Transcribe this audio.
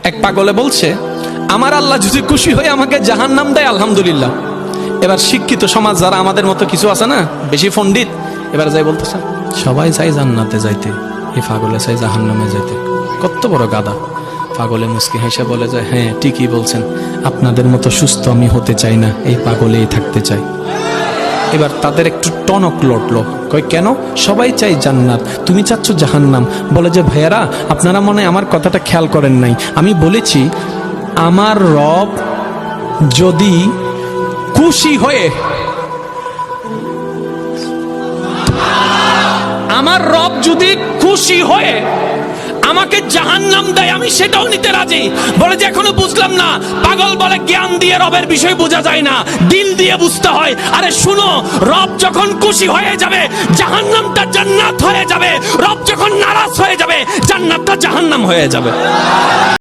এক পাগলে বলছে, আমার আল্লাহ যদি খুশি হয়ে আমাকে জাহান্নাম দেয় আলহামদুলিল্লাহ। এবার শিক্ষিত সমাজ যারা আমাদের মতো কিছু আছে না, বেশি পণ্ডিত, এবার যাই বলতেছে সবাই চাই জান্নাতে যাইতে, এই পাগলে চাই জাহান্নামে যাইতে। কত বড় গাদা। পাগলে মুস্কি হেসে বলে যায়, হ্যাঁ ঠিকই বলছেন, আপনাদের মতো সুস্থ আমি হতে চাই না, এই পাগলেই থাকতে চাই। এবার তাদের একটু টনক লড়লো, কয় কেন? সবাই চাই জান্নাত, তুমি চাচ্ছ জাহান্নাম। বলে যে ভাইয়ারা, আপনারা মনে হয় আমার কথাটা খেয়াল করেন নাই। আমি বলেছি আমার রব যদি খুশি হয়ে, আমার রব যদি খুশি হয়ে আমাকে জাহান্নাম দেয়, আমি সেটাও নিতে রাজি। বলে যে এখনো বুঝলাম না। পাগল বলে জ্ঞান দিয়ে রবের বিষয় বোঝা যায় না, দিল দিয়ে বুঝতে হয়। আরে শুনো, রব যখন খুশি হয়ে যাবে জাহান্নামটা জান্নাত হয়ে যাবে, রব যখন নারাজ হয়ে যাবে জান্নাতটা জাহান্নাম হয়ে যাবে।